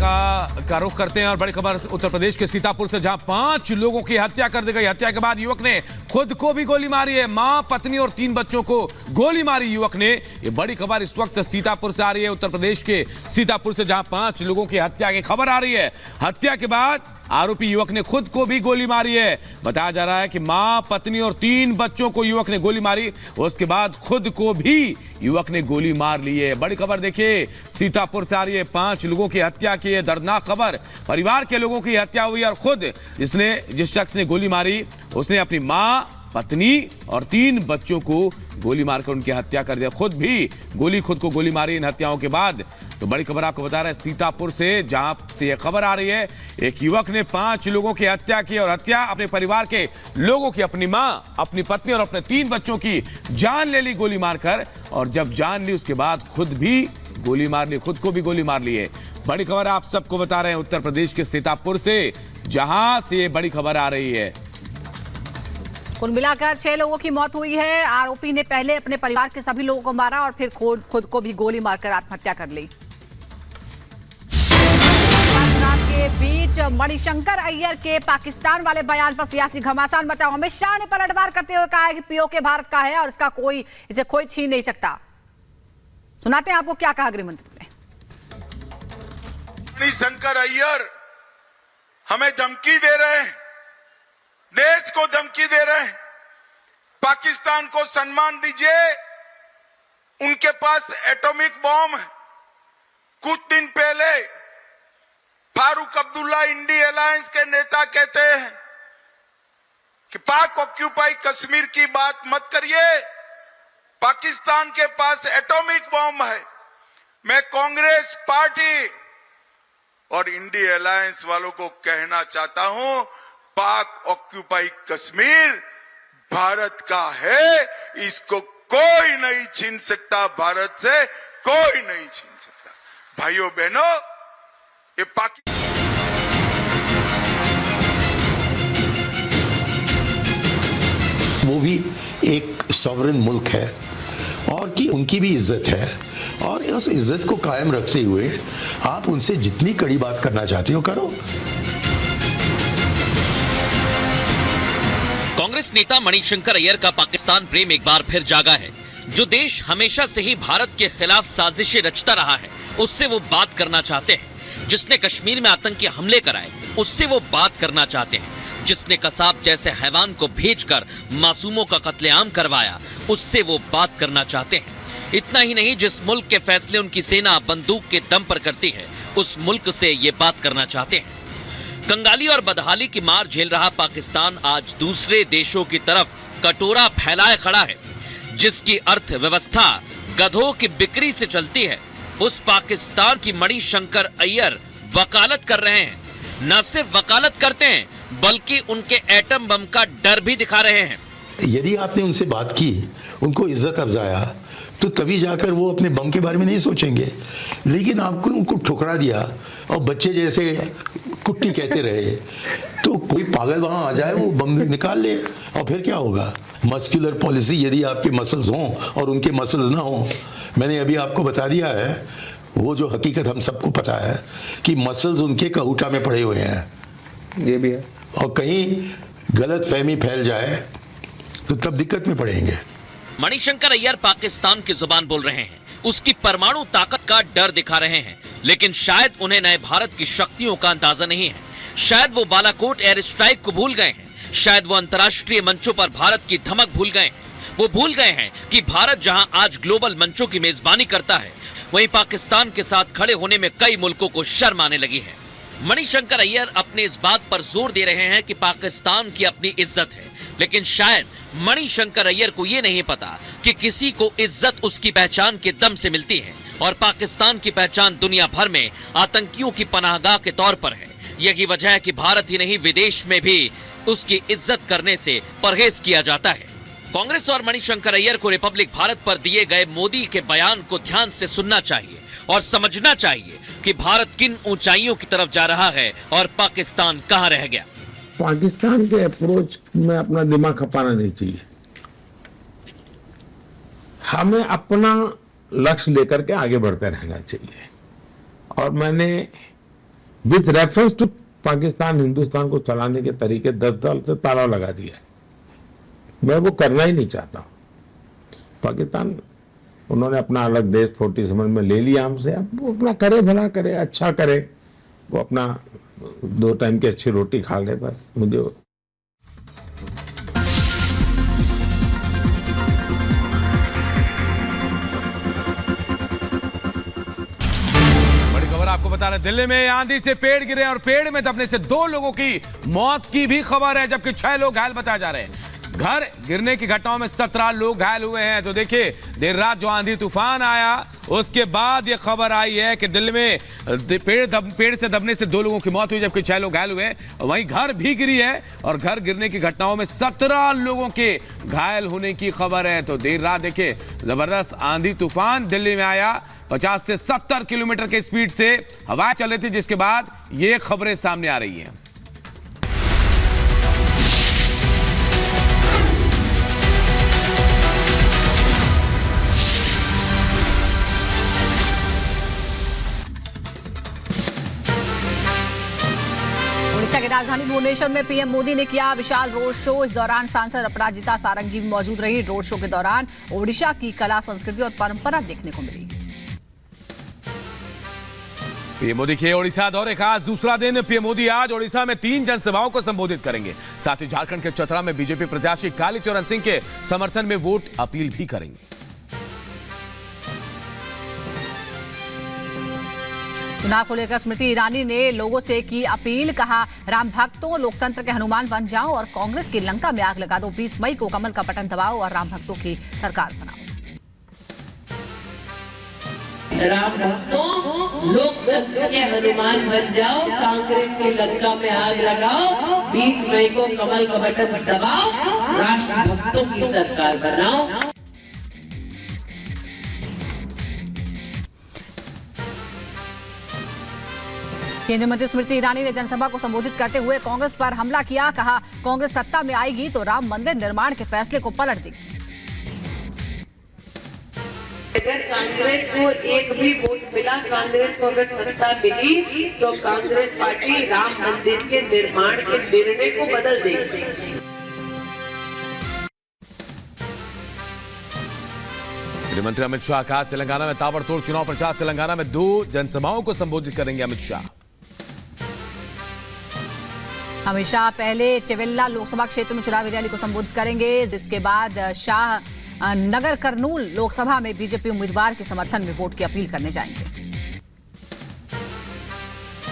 का रुख करते हैं और बड़ी खबर उत्तर प्रदेश के सीतापुर से, जहां 5 लोगों की हत्या कर दी गई। हत्या के बाद युवक ने खुद को भी गोली मारी है। मां, पत्नी और 3 बच्चों को गोली मारी युवक ने। ये बड़ी खबर इस वक्त सीतापुर से आ रही है, उत्तर प्रदेश के सीतापुर से, जहां 5 लोगों की हत्या की खबर आ रही है। हत्या के बाद आरोपी युवक ने खुद को भी गोली मारी है। बताया जा रहा है कि मां, पत्नी और 3 बच्चों को युवक ने गोली मारी, उसके बाद खुद को भी युवक ने गोली मार ली है। बड़ी खबर देखिए सीतापुर से आ रही है, 5 लोगों की हत्या की है। दर्दनाक खबर, परिवार के लोगों की हत्या हुई और खुद जिस शख्स ने गोली मारी उसने अपनी मां, पत्नी और 3 बच्चों को गोली मारकर उनकी हत्या कर दिया। खुद को गोली मारी इन हत्याओं के बाद। तो बड़ी खबर आपको बता रहे हैं सीतापुर से, जहां से यह खबर आ रही है, एक युवक ने 5 लोगों की हत्या की और हत्या अपने परिवार के लोगों की, अपनी मां, अपनी पत्नी और अपने 3 बच्चों की जान ले ली गोली मारकर। और जब जान ली उसके बाद खुद भी गोली मार ली, खुद को भी गोली मार ली है। बड़ी खबर आप सबको बता रहे हैं उत्तर प्रदेश के सीतापुर से, जहां से ये बड़ी खबर आ रही है। कुल मिलाकर 6 लोगों की मौत हुई है। आरोपी ने पहले अपने परिवार के सभी लोगों को मारा और फिर खुद को भी गोली मारकर आत्महत्या कर ली। के बीच मणिशंकर अय्यर के पाकिस्तान वाले बयान पर सियासी घमासान मचा। अमित शाह ने पलटवार करते हुए कहा है कि पीओके भारत का है और इसे कोई छीन नहीं सकता। सुनाते हैं आपको क्या कहा गृहमंत्री ने। मणिशंकर अय्यर हमें धमकी दे रहे हैं, देश को धमकी दे रहे हैं। पाकिस्तान को सम्मान दीजिए, उनके पास एटॉमिक बॉम्ब है। कुछ दिन पहले फारूक अब्दुल्ला इंडी अलायंस के नेता कहते हैं कि पाक ऑक्यूपाई कश्मीर की बात मत करिए, पाकिस्तान के पास एटॉमिक बॉम्ब है। मैं कांग्रेस पार्टी और इंडी अलायंस वालों को कहना चाहता हूं, पाक ऑक्यूपाई कश्मीर भारत का है, इसको कोई नहीं छीन सकता, भारत से कोई नहीं छीन सकता। भाइयों बहनों, ये वो भी एक सॉवरेन मुल्क है और कि उनकी भी इज्जत है, और उस इज्जत को कायम रखते हुए आप उनसे जितनी कड़ी बात करना चाहते हो करो। कांग्रेस नेता मणिशंकर अय्यर का पाकिस्तान प्रेम एक बार फिर जागा है। जो देश हमेशा से ही भारत के खिलाफ साजिशें रचता रहा है, उससे वो बात करना चाहते हैं। जिसने कश्मीर में आतंकी हमले कराए, उससे वो बात करना चाहते हैं। जिसने कसाब जैसे हैवान को भेजकर मासूमों का कत्लेआम करवाया, उससे वो बात करना चाहते हैं। इतना ही नहीं, जिस मुल्क के फैसले उनकी सेना बंदूक के दम पर करती है, उस मुल्क से ये बात करना चाहते हैं। कंगाली और बदहाली की मार झेल रहा पाकिस्तान आज दूसरे देशों की तरफ कटोरा फैलाए खड़ा है। जिसकी अर्थव्यवस्था गधों की बिक्री से चलती है, उस पाकिस्तान की मणिशंकर अय्यर वकालत कर रहे हैं। न सिर्फ वकालत करते हैं, बल्कि उनके एटम बम का डर भी दिखा रहे हैं। यदि आपने उनसे बात की, उनको इज्जत अफजाया, तो तभी जाकर वो अपने बम के बारे में नहीं सोचेंगे। लेकिन आपको उनको ठुकरा दिया और बच्चे जैसे कुट्टी कहते रहे, तो कोई पागल वहां आ जाए, वो बम निकाल ले, और फिर क्या होगा। मस्कुलर पॉलिसी, यदि आपके मसल्स हों और उनके मसल्स ना हों, मैंने अभी आपको बता दिया है, वो जो हकीकत हम सबको पता है कि मसल्स उनके कहूटा में पड़े हुए हैं। ये भी है, और कहीं गलत फहमी फैल जाए तो तब दिक्कत में पड़ेंगे। मणिशंकर अय्यर पाकिस्तान की जुबान बोल रहे हैं, उसकी परमाणु ताकत का डर दिखा रहे हैं, लेकिन शायद उन्हें नए भारत की शक्तियों का अंदाजा नहीं है। शायद वो बालाकोट एयर स्ट्राइक को भूल गए हैं। शायद वो अंतर्राष्ट्रीय मंचों पर भारत की धमक भूल गए हैं। वो भूल गए हैं कि भारत जहां आज ग्लोबल मंचों की मेजबानी करता है, वहीं पाकिस्तान के साथ खड़े होने में कई मुल्कों को शर्म आने लगी है। मणिशंकर अय्यर अपने इस बात पर जोर दे रहे हैं कि पाकिस्तान की अपनी इज्जत है, लेकिन शायद मणिशंकर अय्यर को यह नहीं पता कि किसी को इज्जत उसकी पहचान के दम से मिलती है, और पाकिस्तान की पहचान दुनिया भर में आतंकियों की पनाहगाह के तौर पर है। यही वजह है कि भारत ही नहीं, विदेश में भी उसकी इज्जत करने से परहेज किया जाता है। कांग्रेस और मणिशंकर अय्यर को रिपब्लिक भारत पर दिए गए मोदी के बयान को ध्यान से सुनना चाहिए और समझना चाहिए कि भारत किन ऊंचाइयों की तरफ जा रहा है और पाकिस्तान कहां रह गया। पाकिस्तान के अप्रोच में अपना दिमाग खपाना नहीं चाहिए। हमें अपना लक्ष्य लेकर के आगे बढ़ते रहना चाहिए। और मैंने with reference to Pakistan Hindustan को चलाने के तरीके 10 साल से ताला लगा दिया है। मैं वो करना ही नहीं चाहता। पाकिस्तान उन्होंने अपना अलग देश 47 में ले लिया हमसे, अब वो अपना करे, भला करे, अच्छा करे, वो अपना 2 टाइम की अच्छी रोटी खा ले, बस। मुझे बड़ी खबर आपको बता रहे हैं, दिल्ली में आंधी से पेड़ गिरे और पेड़ में दबने से 2 लोगों की मौत की भी खबर है, जबकि 6 लोग घायल बताए जा रहे हैं। घर गिरने की घटनाओं में 17 लोग घायल हुए हैं। तो देखिए, देर रात जो आंधी तूफान आया उसके बाद यह खबर आई है कि दिल्ली में पेड़ से दबने से 2 लोगों की मौत हुई, जबकि 6 लोग घायल हुए। वहीं घर भी गिरी है और घर गिरने की घटनाओं में 17 लोगों के घायल होने की खबर है। तो देर रात देखिए, जबरदस्त आंधी तूफान दिल्ली में आया, 50 से 70 किलोमीटर की स्पीड से हवा चल रही थी, जिसके बाद ये खबरें सामने आ रही हैं। ओडिशा की राजधानी भुवनेश्वर में पीएम मोदी ने किया विशाल रोड शो। इस दौरान सांसद अपराजिता सारंगी भी मौजूद रही। रोड शो के दौरान ओडिशा की कला, संस्कृति और परंपरा देखने को मिली। पीएम मोदी के ओडिशा दौरे का आज दूसरा दिन। पीएम मोदी आज ओडिशा में 3 जनसभाओं को संबोधित करेंगे। साथ ही झारखंड के चतरा में बीजेपी प्रत्याशी कालीचरण सिंह के समर्थन में वोट अपील भी करेंगे। चुनाव को लेकर स्मृति ईरानी ने लोगों से की अपील, कहा राम भक्तों लोकतंत्र के हनुमान बन जाओ और कांग्रेस की लंका में आग लगा दो। 20 मई को कमल का बटन दबाओ और राम भक्तों की सरकार बनाओ। राम भक्तों लोकतंत्र के हनुमान बन जाओ, कांग्रेस की लंका में आग लगाओ, 20 मई को कमल का बटन दबाओ, राष्ट्र भक्तों की सरकार बनाओ। केंद्रीय मंत्री स्मृति ईरानी ने जनसभा को संबोधित करते हुए कांग्रेस पर हमला किया, कहा कांग्रेस सत्ता में आएगी तो राम मंदिर निर्माण के फैसले को पलट देगी। अगर कांग्रेस को एक भी वोट मिला, कांग्रेस को अगर सत्ता मिली तो कांग्रेस पार्टी राम मंदिर के निर्माण के निर्णय को बदल देगी। गृह मंत्री अमित शाह का तेलंगाना में ताबड़तोड़ चुनाव प्रचार। तेलंगाना में 2 जनसभाओं को संबोधित करेंगे अमित शाह। अमित शाह पहले चेवेल्ला लोकसभा क्षेत्र में चुनावी रैली को संबोधित करेंगे, जिसके बाद शाह नगर कर्नूल लोकसभा में बीजेपी उम्मीदवार के समर्थन में वोट की अपील करने जाएंगे।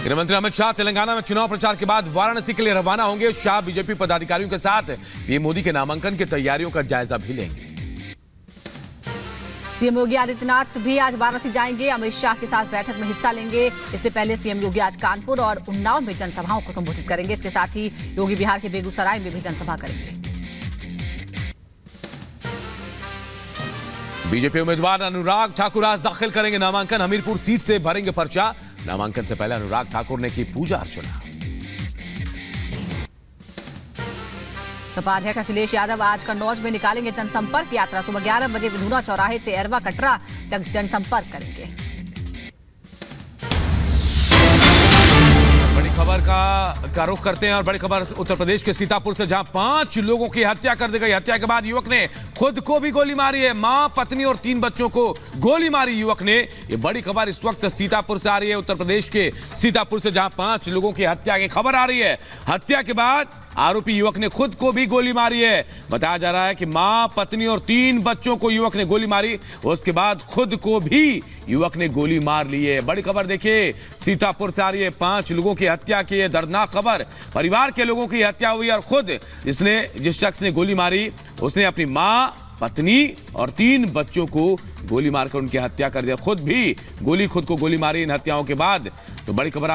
गृह मंत्री अमित शाह तेलंगाना में चुनाव प्रचार के बाद वाराणसी के लिए रवाना होंगे। शाह बीजेपी पदाधिकारियों के साथ पीएम मोदी के नामांकन की तैयारियों का जायजा भी लेंगे। सीएम योगी आदित्यनाथ भी आज वाराणसी जाएंगे, अमित शाह के साथ बैठक में हिस्सा लेंगे। इससे पहले सीएम योगी आज कानपुर और उन्नाव में जनसभाओं को संबोधित करेंगे। इसके साथ ही योगी बिहार के बेगूसराय में भी जनसभा करेंगे। बीजेपी उम्मीदवार अनुराग ठाकुर आज दाखिल करेंगे नामांकन। हमीरपुर सीट से भरेंगे पर्चा। नामांकन से पहले अनुराग ठाकुर ने की पूजा अर्चना। सपा अध्यक्ष अखिलेश यादव आज कन्नौज में निकालेंगे जनसंपर्क यात्रा। सुबह 11 बजे विधुना चौराहे से एरवा कटरा तक जनसंपर्क करेंगे। बड़ी खबर का रुख करते हैं और बड़ी खबर उत्तर प्रदेश के सीतापुर से, जहां 5 लोगों की हत्या कर दी गई। हत्या के बाद युवक ने खुद को भी गोली मारी है। मां, पत्नी और 3 बच्चों को गोली मारी युवक ने। ये बड़ी खबर इस वक्त सीतापुर से आ रही है, उत्तर प्रदेश के सीतापुर से, जहां 5 लोगों की हत्या की खबर आ रही है। हत्या के बाद आरोपी युवक ने खुद को भी गोली मारी है। बताया जा रहा है कि मां, पत्नी और 3 बच्चों को युवक ने गोली मारी, उसके बाद खुद को भी युवक ने गोली मार ली है। बड़ी खबर देखिए सीतापुर से आ रही है, 5 लोगों की हत्या की है दर्दनाक खबर। परिवार के लोगों की हत्या हुई और खुद जिस शख्स ने गोली मारी उसने अपनी मां, पत्नी और 3 बच्चों को गोली मारकर उनकी हत्या कर दिया। खुद को गोली मारी इन हत्याओं के बाद। तो बड़ी खबर